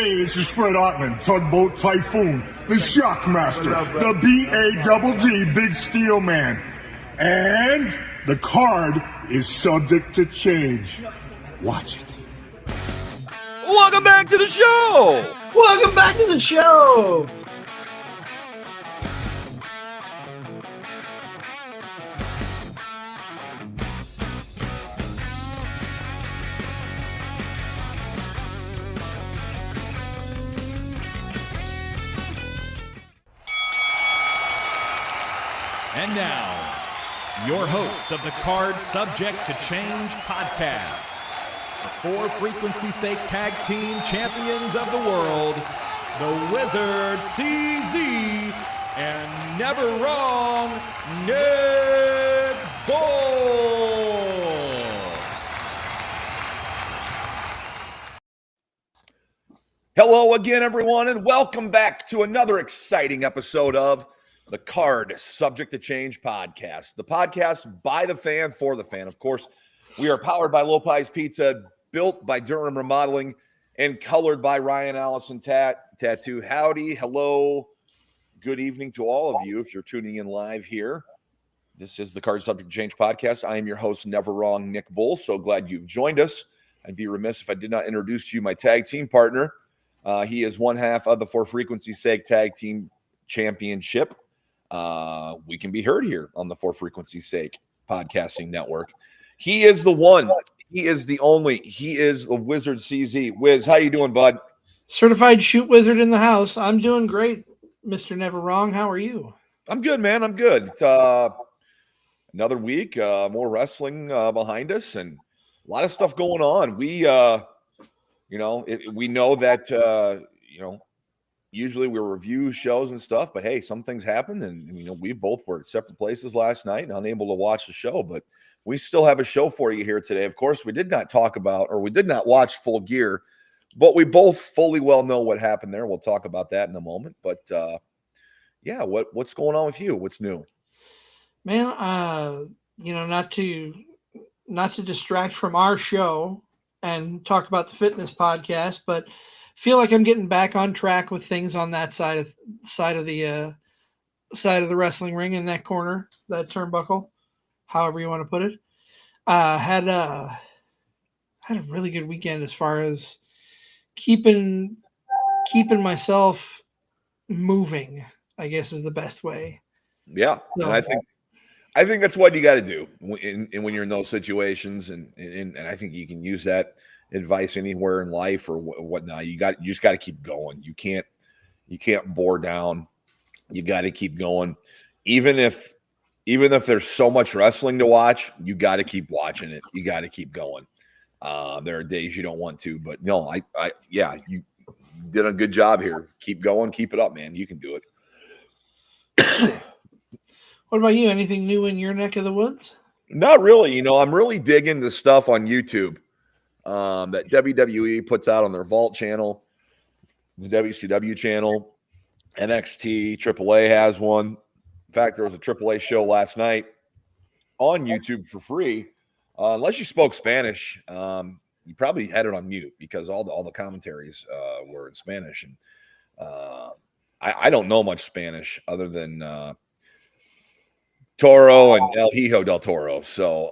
Hey, this is Fred Ottman, Tugboat Typhoon, the Shockmaster, the B-A-double-D, Big Steel Man. And the card is subject to change. Watch it. Welcome back to the show! Welcome back to the show! And now, your hosts of the Card Subject to Change podcast, the For Frequency's Sake Tag Team Champions of the World, the Wizard CZ, and Never Wrong, Nick Bull. Hello again, everyone, and welcome back to another exciting episode of the Card Subject to Change podcast, the podcast by the fan for the fan. Of course, we are powered by Lopez Pizza, built by Durham Remodeling, and colored by Ryan Allison Tattoo. Howdy, hello, good evening to all of you if you're tuning in live here. This is the Card Subject to Change podcast. I am your host, Never Wrong, Nick Bull. So glad you've joined us. I'd be remiss if I did not introduce to you my tag team partner. He is one half of the For Frequency's Sake Tag Team Championship. We can be heard here on the For Frequency's Sake podcasting network. He is the one. He is the only. He is the Wizard CZ. Wiz, how you doing, bud? Certified shoot wizard in the house. I'm doing great, Mr. Never Wrong. How are you? I'm good, man. I'm good. Another week, more wrestling behind us, and a lot of stuff going on. We know that usually we review shows and stuff, but hey, some things happen, and we both were at separate places last night and unable to watch the show, but we still have a show for you here today. Of course, we did not watch Full Gear, but we both fully well know what happened there. We'll talk about that in a moment, but what's going on with you? What's new? Man, not to distract from our show and talk about the fitness podcast, but feel like I'm getting back on track with things on that side of the wrestling ring, in that corner, that turnbuckle, however you want to put it. Had a really good weekend as far as keeping myself moving, I guess is the best way. Yeah, so, and I think that's what you got to do when you're in those situations, and I think you can use that advice anywhere in life or whatnot. You just got to keep going. You can't bore down. You got to keep going, even if there's so much wrestling to watch. You got to keep watching it. You got to keep going. There are days you don't want to, but no, you did a good job here. Keep going, keep it up, man. You can do it. What about you? Anything new in your neck of the woods? Not really. I'm really digging the stuff on YouTube that WWE puts out on their Vault channel, the WCW channel, NXT, AAA has one. In fact, there was a AAA show last night on YouTube for free. Unless you spoke Spanish, you probably had it on mute because all the commentaries were in Spanish. And I don't know much Spanish other than Toro and El Hijo del Toro. So,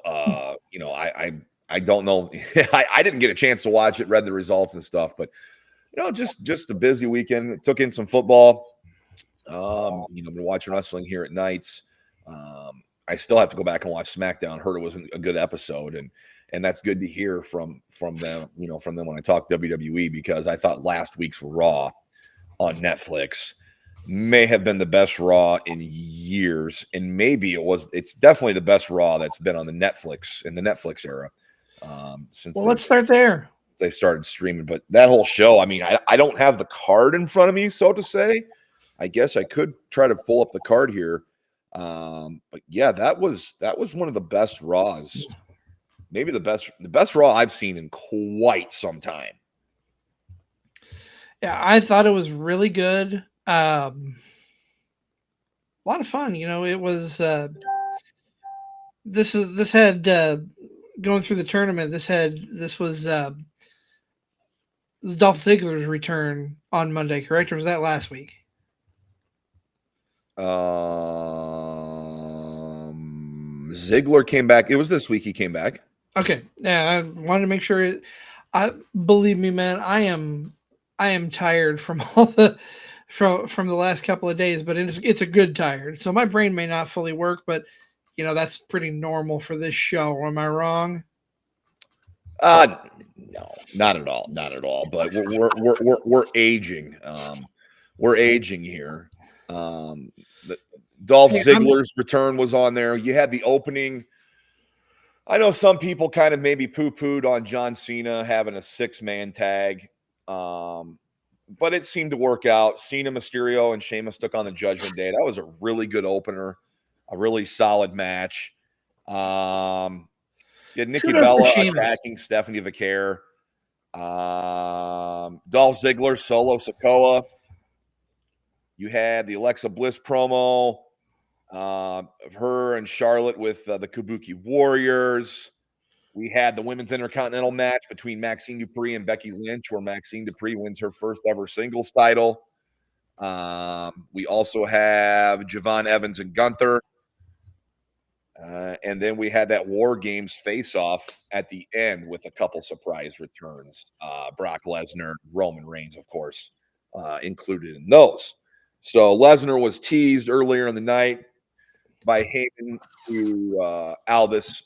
I don't know. I didn't get a chance to watch it, read the results and stuff, but just a busy weekend. Took in some football. Been watching wrestling here at nights. I still have to go back and watch SmackDown. Heard it was a good episode, and that's good to hear from them. From them when I talk WWE, because I thought last week's Raw on Netflix may have been the best Raw in years, and maybe it's definitely the best Raw that's been on the Netflix in the Netflix era. Let's start there. They started streaming, but that whole show, I don't have the card in front of me, so to say. I guess I could try to pull up the card here. But yeah, that was one of the best Raws. Maybe the best Raw I've seen in quite some time. Yeah, I thought it was really good. A lot of fun. It was this had going through the tournament. This was Dolph Ziggler's return on Monday, correct? Or was that last week? Ziggler came back. It was this week he came back. Okay. Yeah, I wanted to make sure. Believe me, man, I am tired from all the from the last couple of days, but it's a good tired. So my brain may not fully work, but that's pretty normal for this show. Am I wrong? No, not at all, not at all. But we're aging. We're aging here. Dolph Ziggler's return was on there. You had the opening. I know some people kind of maybe poo-pooed on John Cena having a 6-man tag, but it seemed to work out. Cena, Mysterio, and Sheamus took on the Judgment Day. That was a really good opener, a really solid match. You had Nikki Bella attacking Stephanie Vaquer. Dolph Ziggler, Solo Sikoa. You had the Alexa Bliss promo of her and Charlotte with the Kabuki Warriors. We had the Women's Intercontinental match between Maxine Dupree and Becky Lynch, where Maxine Dupree wins her first ever singles title. We also have Javon Evans and Gunther. And then we had that War Games face-off at the end with a couple surprise returns. Brock Lesnar, Roman Reigns, of course, included in those. So Lesnar was teased earlier in the night by Heyman to Aldis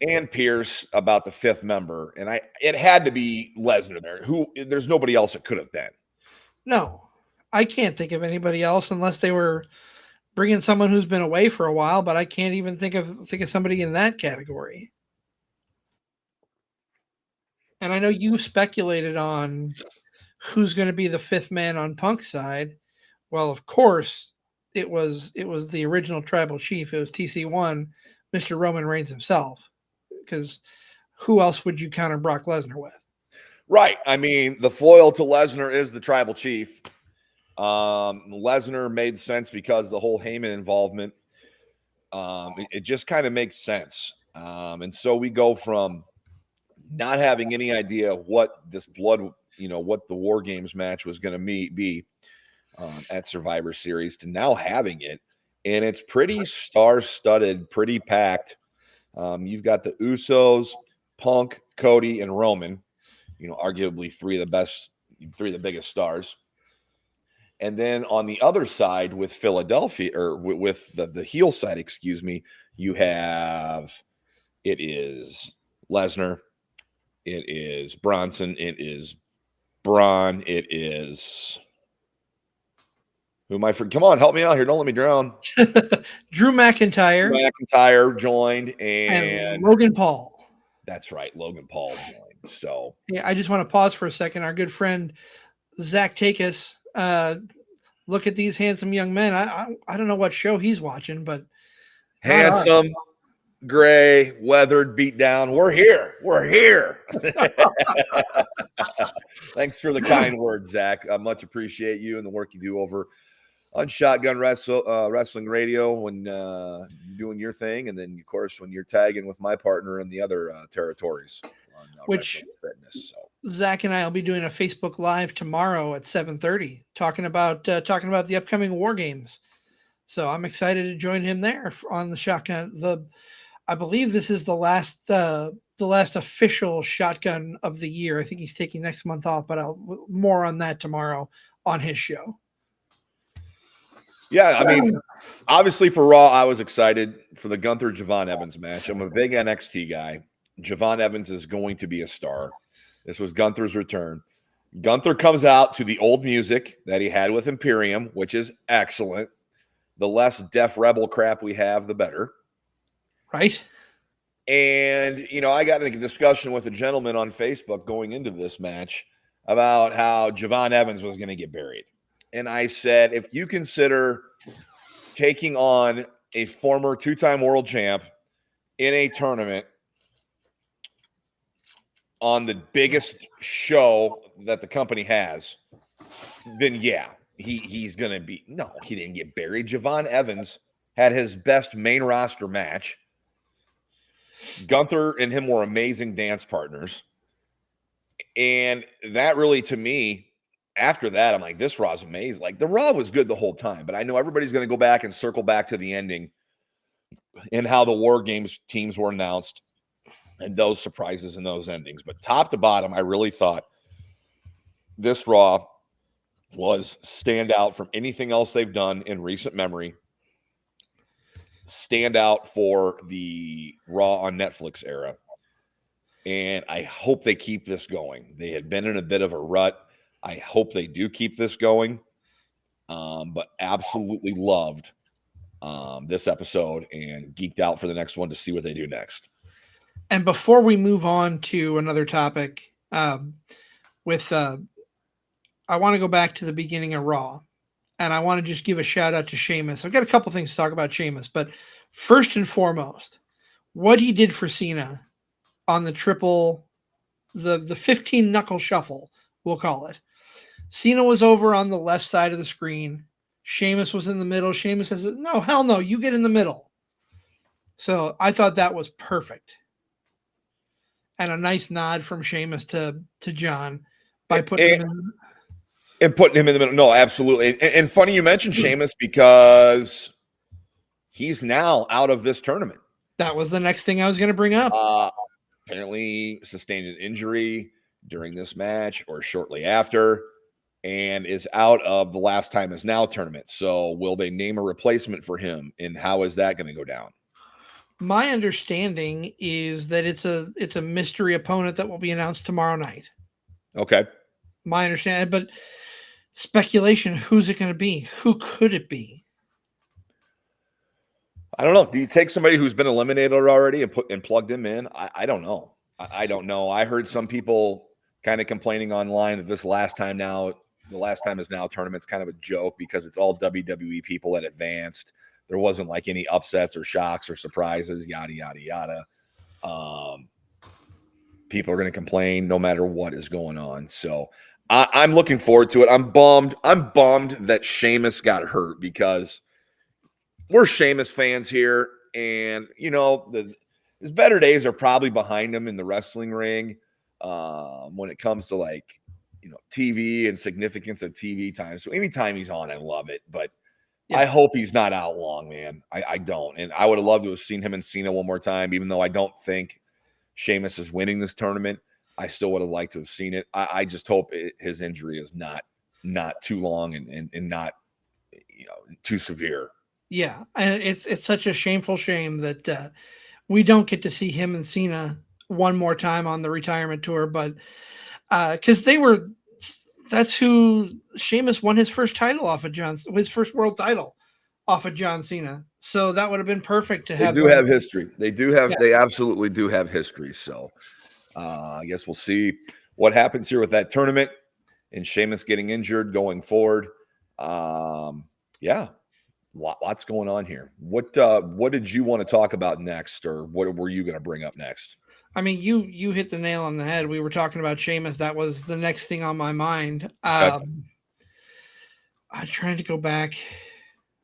and Pierce about the 5th member. And it had to be Lesnar there. There's nobody else it could have been. No, I can't think of anybody else unless they were bringing someone who's been away for a while, but I can't even think of somebody in that category. And I know you speculated on who's going to be the 5th man on Punk's side. Well, of course, it was the original tribal chief. It was TC1, Mr. Roman Reigns himself. Because who else would you counter Brock Lesnar with? Right. I mean, the foil to Lesnar is the tribal chief. Lesnar made sense because the whole Heyman involvement. It just kind of makes sense. And so we go from not having any idea what this what the War Games match was going to be at Survivor Series to now having it. And it's pretty star-studded, pretty packed. You've got the Usos, Punk, Cody, and Roman, arguably three of the biggest stars. And then on the other side with Philadelphia, or with the heel side, excuse me, you have, it is Lesnar, it is Bronson, it is Braun, it is, who am I for? Come on, help me out here. Don't let me drown. Drew McIntyre. McIntyre joined and Logan Paul. That's right. Logan Paul joined. So yeah, I just want to pause for a second. Our good friend Zach Takis, look at these handsome young men. I don't know what show he's watching, but handsome, gray, weathered, beat down. We're here. We're here. Thanks for the kind words, Zach. I much appreciate you and the work you do over on Shotgun Wrestling Radio when you're doing your thing, and then of course when you're tagging with my partner in the other territories on which Fitness. So Zach and I will be doing a Facebook Live tomorrow at 7:30, talking about the upcoming War Games. So I'm excited to join him there on the Shotgun. I believe this is the last official Shotgun of the year. I think he's taking next month off, but more on that tomorrow on his show. Yeah, I mean, obviously for Raw, I was excited for the Gunther Javon Evans match. I'm a big NXT guy. Javon Evans is going to be a star. This was Gunther's return. Gunther comes out to the old music that he had with Imperium, which is excellent. The less Def Rebel crap we have, the better. Right. And, I got in a discussion with a gentleman on Facebook going into this match about how Javon Evans was going to get buried. And I said, if you consider taking on a former 2-time world champ in a tournament on the biggest show that the company has, then yeah, he's going to be – no, he didn't get buried. Javon Evans had his best main roster match. Gunther and him were amazing dance partners. And that really, to me, after that, I'm like, this Raw's amazing. Like, the Raw was good the whole time, but I know everybody's going to go back and circle back to the ending and how the War Games teams were announced and those surprises and those endings. But top to bottom, I really thought this Raw was stand out from anything else they've done in recent memory. Stand out for the Raw on Netflix era. And I hope they keep this going. They had been in a bit of a rut. I hope they do keep this going. But absolutely loved this episode and geeked out for the next one to see what they do next. And before we move on to another topic, I want to go back to the beginning of Raw, and I want to just give a shout out to Sheamus. I've got a couple things to talk about Sheamus, but first and foremost, what he did for Cena on the 15 knuckle shuffle, we'll call it. Cena was over on the left side of the screen. Sheamus was in the middle. Sheamus says, "No, hell no, you get in the middle." So I thought that was perfect. And a nice nod from Sheamus to John by putting him in. And putting him in the middle. No, absolutely. And funny you mentioned Sheamus because he's now out of this tournament. That was the next thing I was going to bring up. Apparently sustained an injury during this match or shortly after and is out of the Last Time Is Now tournament. So will they name a replacement for him? And how is that going to go down? My understanding is that it's a mystery opponent that will be announced tomorrow night. Okay. My understanding, but speculation, who's it going to be? Who could it be? I don't know. Do you take somebody who's been eliminated already and plugged him in? I don't know. I don't know. I heard some people kind of complaining online that the Last Time Is Now tournament's kind of a joke because it's all WWE people that advanced. There wasn't like any upsets or shocks or surprises, yada, yada, yada. People are going to complain no matter what is going on. So I'm looking forward to it. I'm bummed that Sheamus got hurt because we're Sheamus fans here. And, his better days are probably behind him in the wrestling ring when it comes to TV and significance of TV time. So anytime he's on, I love it. But yeah. I hope he's not out long, man. I don't. And I would have loved to have seen him and Cena one more time, even though I don't think Sheamus is winning this tournament. I still would have liked to have seen it. I just hope his injury is not too long and not too severe. Yeah, and it's such a shameful shame that we don't get to see him and Cena one more time on the retirement tour, but because that's who Sheamus won his first title off of his first world title off of John Cena. So that would have been perfect to have. They do have history. They do have. Yeah. They absolutely do have history. So I guess we'll see what happens here with that tournament and Sheamus getting injured going forward. Yeah, lots going on here. What did you want to talk about next, or what were you going to bring up next? I mean, you hit the nail on the head. We were talking about Sheamus. That was the next thing on my mind. Okay. I'm trying to go back.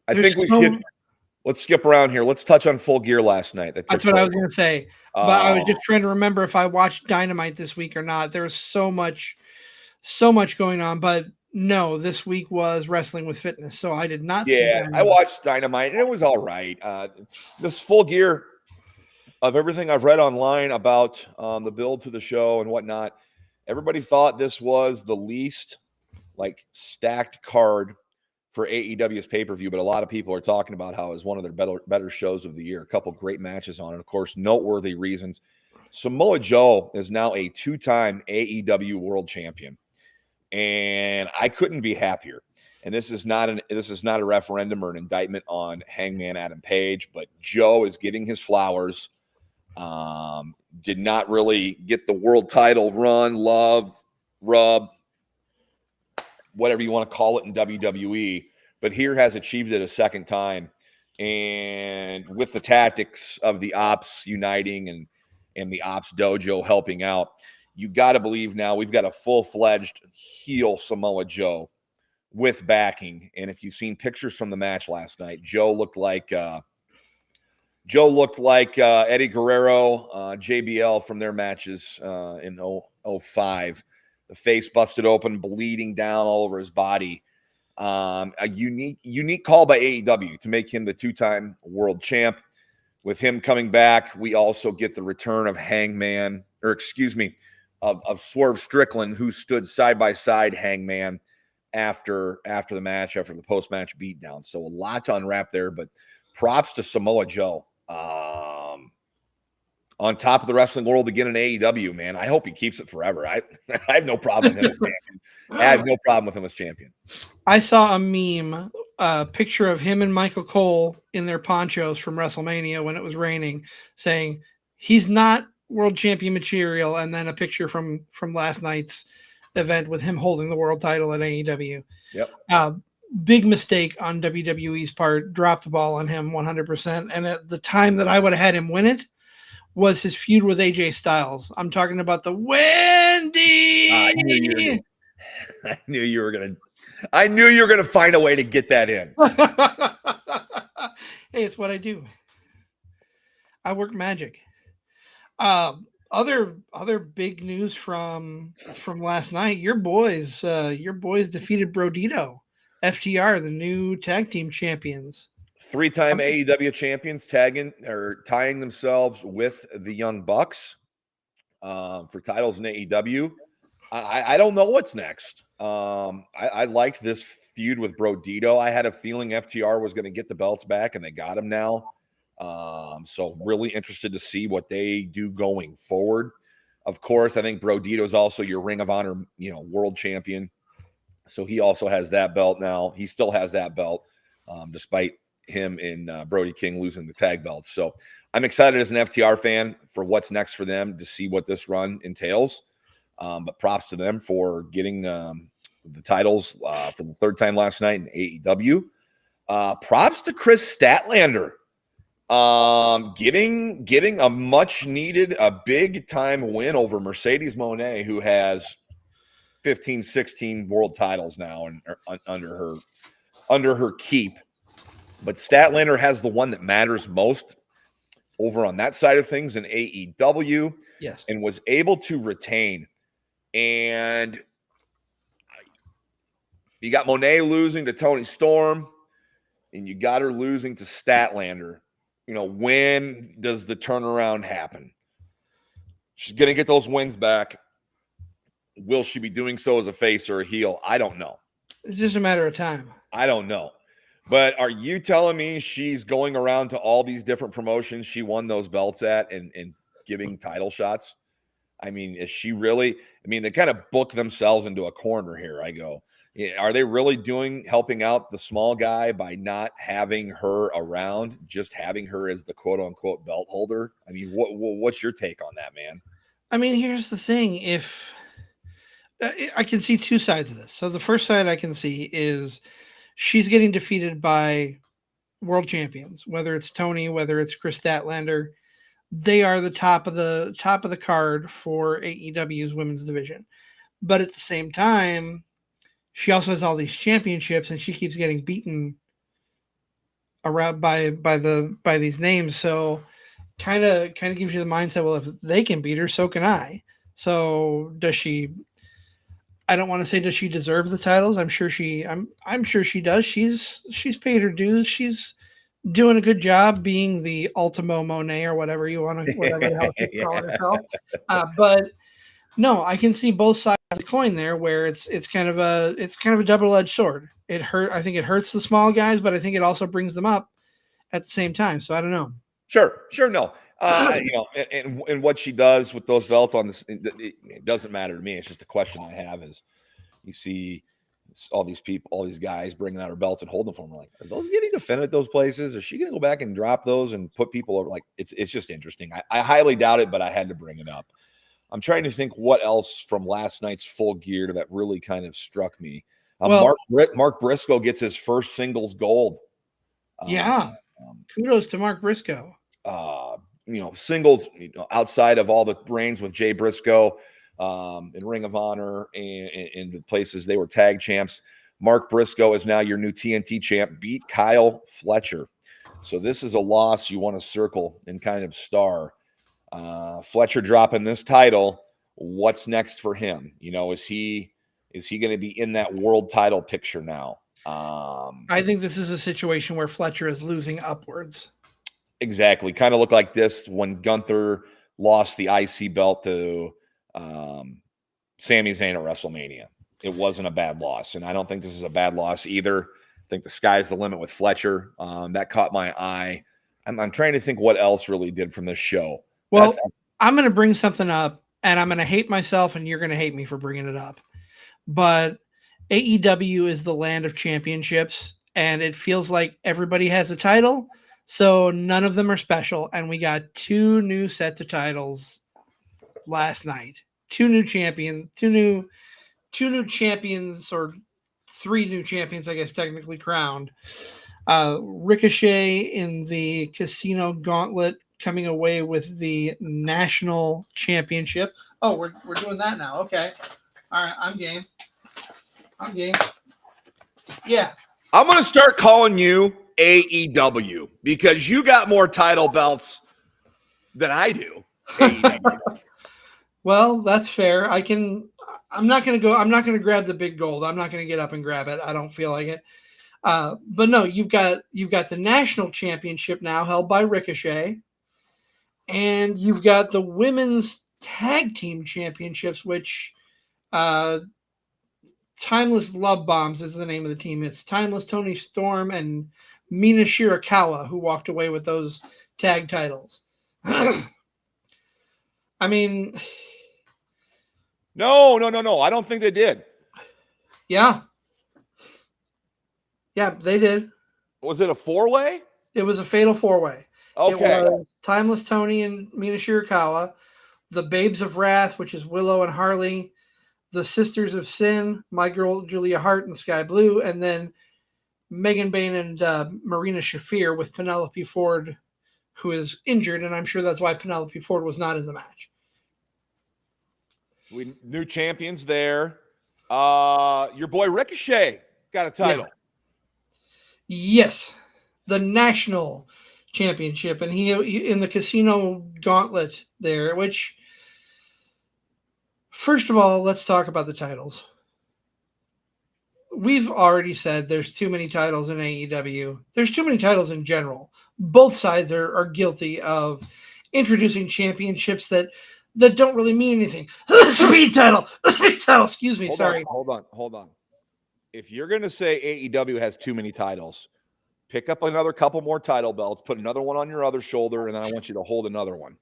I think we should. Let's skip around here. Let's touch on Full Gear last night. That's what I was going to say. But I was just trying to remember if I watched Dynamite this week or not. There was so much going on. But no, this week was Wrestling with Fitness, so I did not see Dynamite. I watched Dynamite, and it was all right. This Full Gear, of everything I've read online about the build to the show and whatnot, everybody thought this was the least stacked card for AEW's pay-per-view, but a lot of people are talking about how it's one of their better shows of the year. A couple great matches on it. Of course, noteworthy reasons. Samoa Joe is now a 2-time AEW World Champion, and I couldn't be happier. And this is not a referendum or an indictment on Hangman Adam Page, but Joe is getting his flowers. Did not really get the world title run, love, rub, whatever you want to call it in WWE, but here has achieved it a second time. And with the tactics of the Ops uniting and the Ops Dojo helping out, you got to believe now we've got a full-fledged heel Samoa Joe with backing. And if you've seen pictures from the match last night, Joe looked like Eddie Guerrero, JBL from their matches in 05. the face busted open, bleeding down all over his body. A unique call by AEW to make him the 2-time world champ. With him coming back, we also get the return of Hangman, or excuse me, of Swerve Strickland, who stood side by side Hangman after the match, after the post-match beatdown. So a lot to unwrap there, but props to Samoa Joe. On top of the wrestling world again in AEW, man. I hope he keeps it forever. I have no problem with him as champion. I have no problem with him as champion. I saw a meme, a picture of him and Michael Cole in their ponchos from WrestleMania when it was raining, saying he's not world champion material, and then a picture from last night's event with him holding the world title at AEW. Yep. Big mistake on WWE's part. Dropped the ball on him 100%. And at the time that I would have had him win it was his feud with AJ Styles. I'm talking about the Wendy. I knew you were gonna find a way to get that in. Hey, it's what I do. I work magic. Other big news from last night. Your boys defeated Brodito, FTR, the new tag team champions. 3-time AEW champions tying themselves with the Young Bucks for titles in AEW. I don't know what's next. I liked this feud with Brodito. I had a feeling FTR was going to get the belts back, and they got them now. So really interested to see what they do going forward. Of course, I think Brodito is also your Ring of Honor, world champion. So he also has that belt now. He still has that belt, despite him and Brody King losing the tag belts. So I'm excited as an FTR fan for what's next for them, to see what this run entails. But props to them for getting the titles for the 3rd time last night in AEW. Props to Chris Statlander, getting a much needed, a big time win over Mercedes Moné, who has 15, 16 world titles now and under her keep. But Statlander has the one that matters most over on that side of things in AEW. Yes. And was able to retain. And you got Moné losing to Toni Storm, and you got her losing to Statlander. When does the turnaround happen? She's going to get those wins back. Will she be doing so as a face or a heel? I don't know. It's just a matter of time. I don't know. But are you telling me she's going around to all these different promotions she won those belts at and giving title shots? I mean, is she really? I mean, they kind of book themselves into a corner here. I go, are they really helping out the small guy by not having her around, just having her as the quote unquote belt holder? I mean, what's your take on that, man? I mean, here's the thing. If I can see two sides of this. So the first side I can see is she's getting defeated by world champions, whether it's Tony, whether it's Chris Statlander. They are the top of the card for AEW's women's division. But at the same time, she also has all these championships, and she keeps getting beaten around by these names. So kind of gives you the mindset, well, if they can beat her, so can I. So does she? I don't want to say does she deserve the titles. I'm sure she does. She's paid her dues. She's doing a good job being the Ultimo Monet or whatever the hell she's calling herself. But no, I can see both sides of the coin there, where it's kind of a double-edged sword. I think it hurts the small guys, but I think it also brings them up at the same time. So I don't know. Sure, no. And what she does with those belts on this, it doesn't matter to me. It's just a question I have is, you see all these people, all these guys bringing out her belts and holding them for them. Like, are those getting defended at those places? Is she going to go back and drop those and put people over? Like, it's just interesting. I highly doubt it, but I had to bring it up. I'm trying to think what else from last night's Full Gear that really kind of struck me. Mark Briscoe gets his first singles gold. Kudos to Mark Briscoe. Singles, outside of all the reigns with Jay Briscoe in Ring of Honor and in the places they were tag champs. Mark Briscoe is now your new TNT champ, beat Kyle Fletcher. So this is a loss you want to circle and kind of star. Fletcher dropping this title what's next for him? You know, is he going to be in that world title picture now? I think this is a situation where Fletcher is losing upwards. Exactly. Kind of looked like this when Gunther lost the IC belt to Sami Zayn at WrestleMania. It wasn't a bad loss, and I don't think this is a bad loss either. I think the sky's the limit with Fletcher. That caught my eye. I'm trying to think what else really did from this show. Well, I'm going to bring something up, and I'm going to hate myself, and you're going to hate me for bringing it up. But AEW is the land of championships, and it feels like everybody has a title, so none of them are special. And we got 2 new sets of titles last night. 2 new champions, or 3 new champions, I guess, technically crowned. Ricochet in the Casino Gauntlet coming away with the national championship. Oh, we're doing that now. Okay. All right. I'm game. Yeah. I'm going to start calling you AEW because you got more title belts than I do. AEW. Well, that's fair. I'm not going to grab the big gold. I'm not going to get up and grab it. I don't feel like it. But no, you've got the national championship now held by Ricochet, and you've got the women's tag team championships, which Timeless Love Bombs is the name of the team. It's Timeless Tony Storm and Mina Shirakawa who walked away with those tag titles. I mean, No. I don't think they did. yeah. Yeah, they did. Was it a 4-way? It was a fatal 4-way. Okay. It was Timeless Tony and Mina Shirakawa, the Babes of Wrath, which is Willow and Harley, the Sisters of Sin, my girl Julia Hart and Sky Blue, and then Megan Bain and Marina Shafir with Penelope Ford, who is injured, and I'm sure that's why Penelope Ford was not in the match. We new champions there. Your boy Ricochet got a title. Yeah. Yes, the national championship, and he in the Casino Gauntlet there, which, first of all, let's talk about the titles. We've already said there's too many titles in AEW. There's too many titles in general. Both sides are guilty of introducing championships that don't really mean anything. The speed title, excuse me, sorry. Hold on. If you're going to say AEW has too many titles, pick up another couple more title belts, put another one on your other shoulder, and then I want you to hold another one.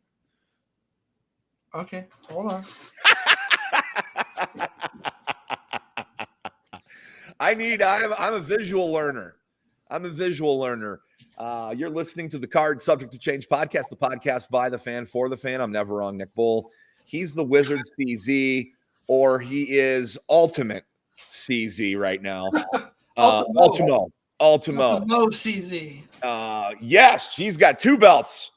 Okay, hold on. I'm a visual learner. You're listening to the Card Subject to Change podcast, the podcast by the fan for the fan. I'm never wrong, Nick Bull. He's the Wizard CZ, or he is Ultimate CZ right now. Ultimo CZ. Yes, he's got 2 belts,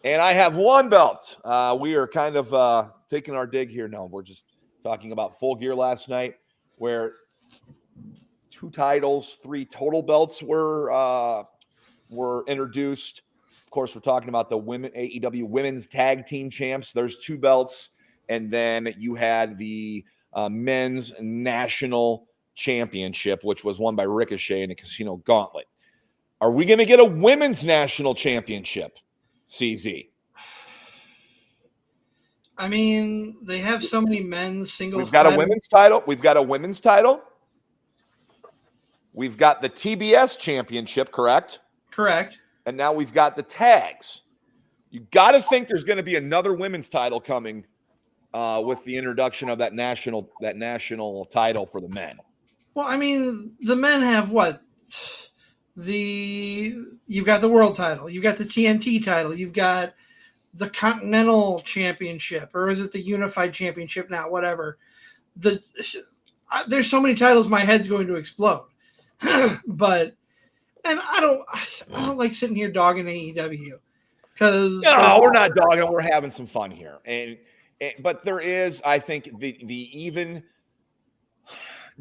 and I have 1 belt. We are kind of taking our dig here. No, we're just talking about Full Gear last night, where 2 titles, 3 total belts were introduced. Of course, we're talking about the AEW Women's Tag Team Champs. There's 2 belts, and then you had the Men's National Championship, which was won by Ricochet in the Casino Gauntlet. Are we going to get a Women's National Championship, CZ? I mean, they have so many men's singles. We've got a women's title. We've got the TBS Championship, correct? Correct. And now we've got the tags. You got to think there's going to be another women's title coming with the introduction of that national title for the men. Well, I mean, the men have what? You've got the world title, you've got the TNT title, you've got the Continental Championship, or is it the Unified Championship now? Whatever. There's so many titles, my head's going to explode. But I don't like sitting here dogging AEW because no, we're not dogging. We're having some fun here, but there is, I think, the even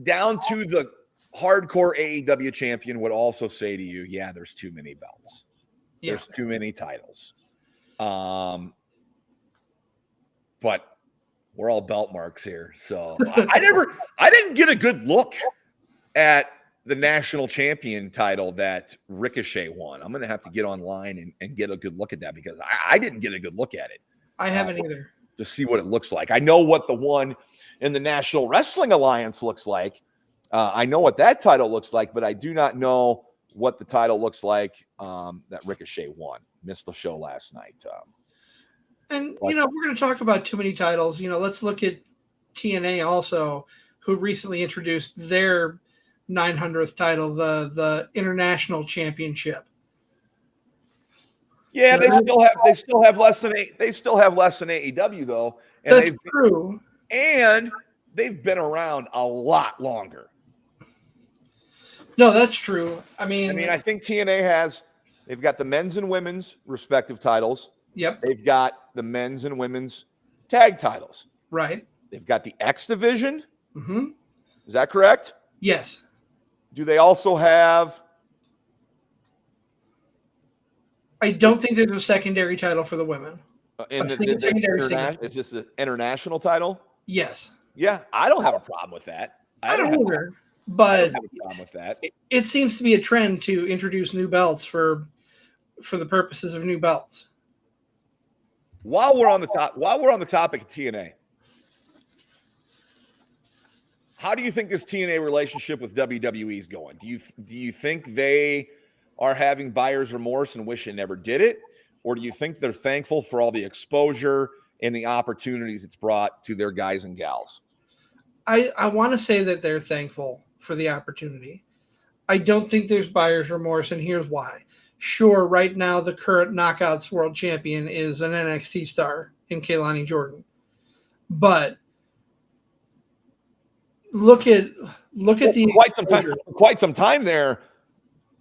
down to the hardcore AEW champion would also say to you, yeah, there's too many belts. Yeah. There's too many titles. But We're all belt marks here. So I didn't get a good look at the national champion title that Ricochet won. I'm going to have to get online and get a good look at that because I didn't get a good look at it. I haven't either. To see what it looks like. I know what the one in the National Wrestling Alliance looks like. I know what that title looks like, but I do not know what the title looks like that Ricochet won. Missed the show last night. And, we're going to talk about too many titles. Let's look at TNA also, who recently introduced their 900th title, the International Championship. Yeah, they still have less than AEW though. And that's true. And they've been around a lot longer. No, that's true. I mean, I think TNA they've got the men's and women's respective titles. Yep. They've got the men's and women's tag titles. Right. They've got the X division. Mm-hmm. Is that correct? Yes. Do they also have? I don't think there's a secondary title for the women. Is this the international title? Yes. Yeah, I don't have a problem with that. I don't either. But I don't have a problem with that. It seems to be a trend to introduce new belts for the purposes of new belts. While we're on the topic of TNA, how do you think this TNA relationship with WWE is going? Do you think they are having buyer's remorse and wish they never did it? Or do you think they're thankful for all the exposure and the opportunities it's brought to their guys and gals? I want to say that they're thankful for the opportunity. I don't think there's buyer's remorse, and here's why. Sure, right now the current Knockouts World Champion is an NXT star in Kaylani Jordan. But look at the quite some time there.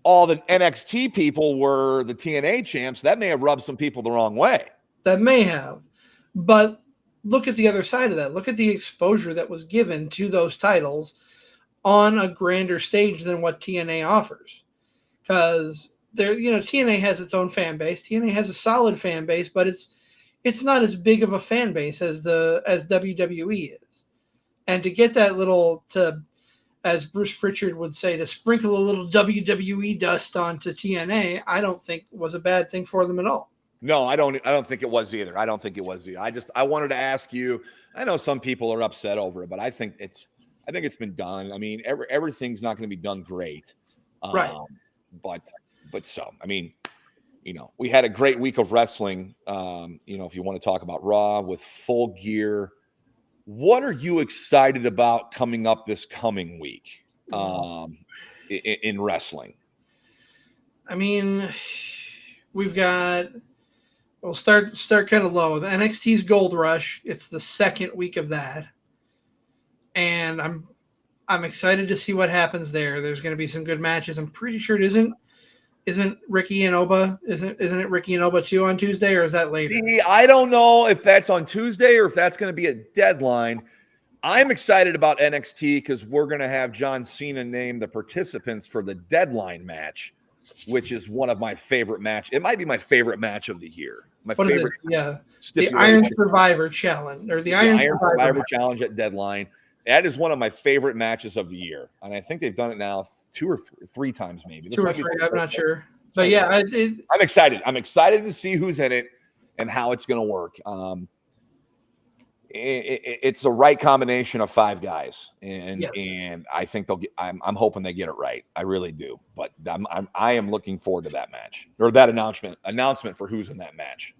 All the NXT people were the TNA champs. That may have rubbed some people the wrong way. That may have. But look at the other side of that. Look at the exposure that was given to those titles on a grander stage than what TNA offers. Because TNA has its own fan base. TNA has a solid fan base, but it's not as big of a fan base as WWE is. And to get that as Bruce Pritchard would say, to sprinkle a little WWE dust onto TNA, I don't think was a bad thing for them at all. No, I don't think it was either. I wanted to ask you. I know some people are upset over it, but I think it's been done. I mean, everything's not going to be done great, right? But we had a great week of wrestling. If you want to talk about Raw with Full Gear. What are you excited about coming up this coming week in wrestling? I mean, we'll start kind of low. The NXT's Gold Rush. It's the second week of that, and I'm excited to see what happens there. There's going to be some good matches. I'm pretty sure it isn't Ricky and Oba? Isn't it Ricky and Oba 2 on Tuesday, or is that later? I don't know if that's on Tuesday or if that's going to be a deadline. I'm excited about NXT because we're going to have John Cena name the participants for the deadline match, which is one of my favorite matches. It might be my favorite match of the year. The Iron Survivor Challenge, or the Iron Survivor Challenge at Deadline. That is one of my favorite matches of the year, and I think they've done it now 2 or 3 times, maybe. Two or three, I'm not sure. But yeah, I'm excited. I'm excited to see who's in it and how it's going to work. It's the right combination of 5 guys, and I think they'll get. I'm hoping they get it right. I really do. But I am looking forward to that match or that announcement for who's in that match.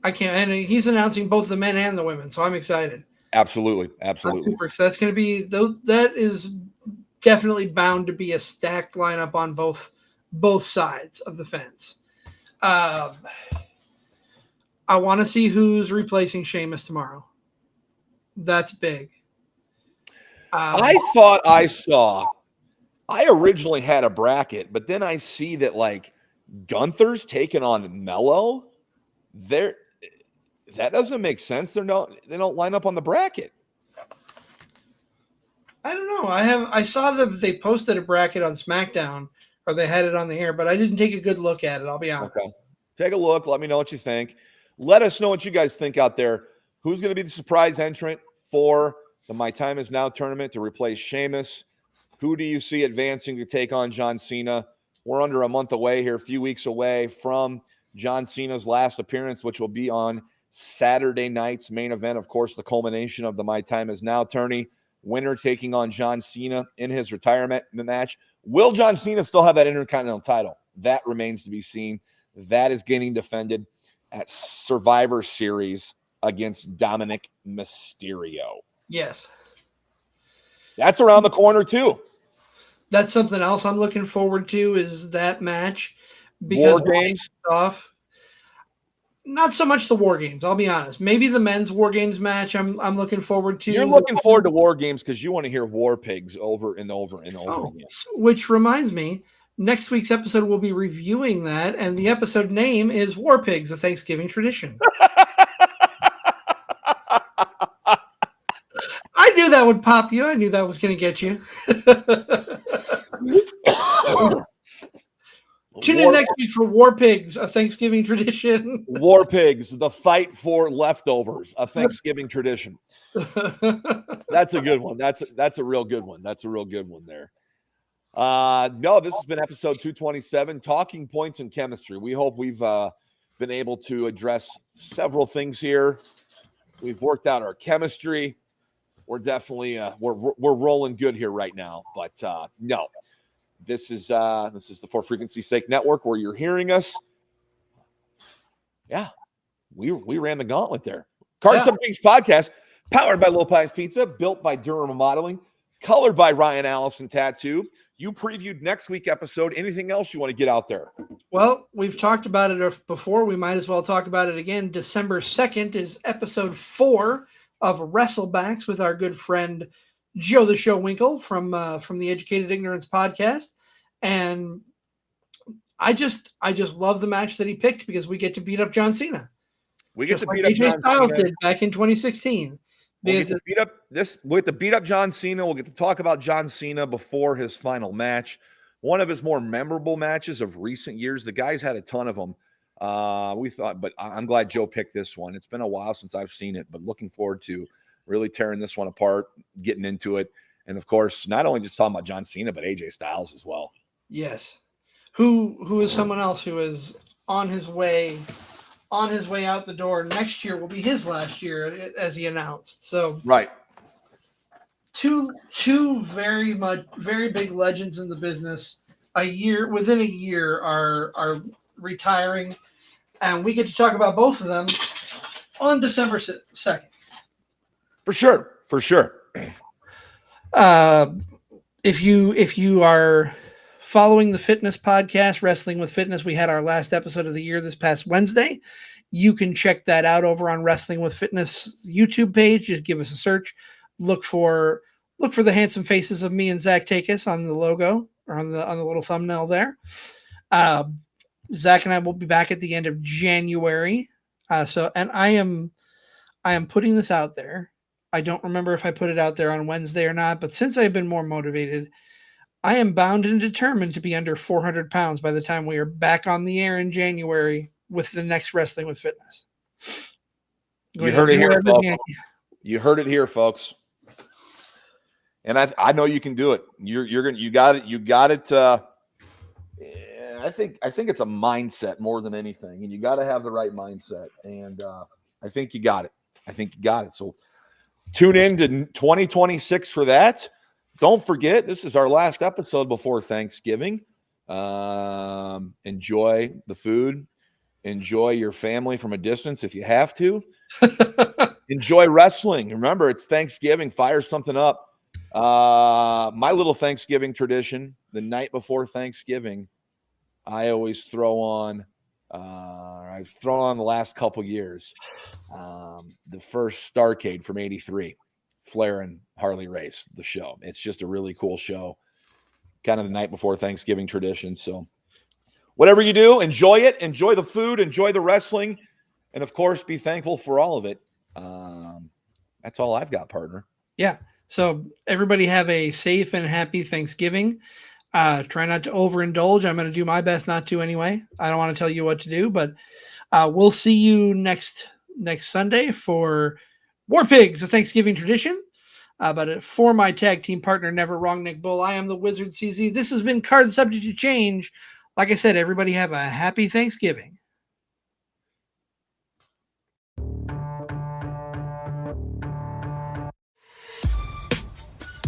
I can't. And he's announcing both the men and the women, so I'm excited. Absolutely. I'm super excited. That's going to be that is definitely bound to be a stacked lineup on both sides of the fence. I want to see who's replacing Sheamus tomorrow. That's big. I thought I originally had a bracket, but then I see that like Gunther's taking on Mello. That doesn't make sense. They don't line up on the bracket. I don't know. I saw that they posted a bracket on SmackDown, or they had it on the air, but I didn't take a good look at it. I'll be honest. Okay. Take a look. Let me know what you think. Let us know what you guys think out there. Who's going to be the surprise entrant for the My Time Is Now tournament to replace Sheamus. Who do you see advancing to take on John Cena? We're under a month away here, a few weeks away from John Cena's last appearance, which will be on Saturday night's main event. Of course, the culmination of the My Time Is Now tourney. Winner taking on John Cena in his retirement match. Will John Cena still have that Intercontinental title? That remains to be seen. That is getting defended at Survivor Series against Dominic Mysterio. Yes. That's around the corner, too. That's something else I'm looking forward to is that match. War Games? Not so much the War Games, I'll be honest. Maybe the men's War Games match I'm looking forward to. You're looking forward to War Games because you want to hear War Pigs over and over and over again. Which reminds me, next week's episode we'll be reviewing that, and the episode name is War Pigs, a Thanksgiving tradition. I knew that would pop you. I knew that was going to get you. Tune in next week for War Pigs, a Thanksgiving tradition. War Pigs, the fight for leftovers, a Thanksgiving tradition. That's a good one. That's a real good one. That's a real good one there. No, this has been episode 227, Talking Points and Chemistry. We hope we've been able to address several things here. We've worked out our chemistry. We're definitely we're rolling good here right now. But no. This is the For Frequency Sake Network where you're hearing us. Yeah, we ran the gauntlet there. Card Subject Podcast, powered by Low Pies Pizza, built by Durham Modeling, colored by Ryan Allison Tattoo. You previewed next week's episode. Anything else you want to get out there? Well, we've talked about it before. We might as well talk about it again. December 2nd is episode 4 of Wrestlebacks with our good friend Joe the Show Winkle from the Educated Ignorance podcast. And I just love the match that he picked because we get to beat up John Cena. We get to beat up AJ John Styles did back in 2016. We'll get to beat up John Cena. We'll get to talk about John Cena before his final match. One of his more memorable matches of recent years. The guy's had a ton of them. But I'm glad Joe picked this one. It's been a while since I've seen it, but looking forward to really tearing this one apart, getting into it. And of course, not only just talking about John Cena, but AJ Styles as well. Yes. Who is someone else who is on his way out the door. Next year will be his last year, as he announced. So right. Two very big legends in the business within a year are retiring, and we get to talk about both of them on December 2nd. For sure. If you are following the fitness podcast, Wrestling with Fitness, we had our last episode of the year this past Wednesday. You can check that out over on Wrestling with Fitness YouTube page. Just give us a search. Look for the handsome faces of me and Zach Takis on the logo or on the little thumbnail there. Zach and I will be back at the end of January. And I am putting this out there. I don't remember if I put it out there on Wednesday or not, but since I've been more motivated, I am bound and determined to be under 400 pounds by the time we are back on the air in January with the next Wrestling with Fitness. You heard it here, folks. You heard it here, folks. And I know you can do it. You got it. I think it's a mindset more than anything, and you got to have the right mindset. And I think you got it. So tune in to 2026 for that. Don't forget, this is our last episode before Thanksgiving. Enjoy the food. Enjoy your family from a distance if you have to. Enjoy wrestling. Remember, it's Thanksgiving. Fire something up. My little Thanksgiving tradition, the night before Thanksgiving, I always throw on, I've thrown on the last couple years, the first Starrcade from '83, Flair and Harley Race, the show. It's just a really cool show, kind of the night before Thanksgiving tradition. So whatever you do, enjoy it. Enjoy the food. Enjoy the wrestling. And, of course, be thankful for all of it. That's all I've got, partner. Yeah. So everybody have a safe and happy Thanksgiving. Try not to overindulge. I'm going to do my best not to anyway. I don't want to tell you what to do, but we'll see you next Sunday for War Pigs, a Thanksgiving tradition. But for my tag team partner, Never Wrong Nick Bull, I am the Wizard CZ. This has been Card Subject to Change. Like I said, everybody have a happy Thanksgiving.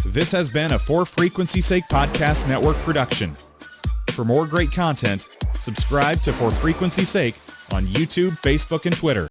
This has been a For Frequency's Sake Podcast Network production. For more great content, subscribe to For Frequency's Sake on YouTube, Facebook, and Twitter.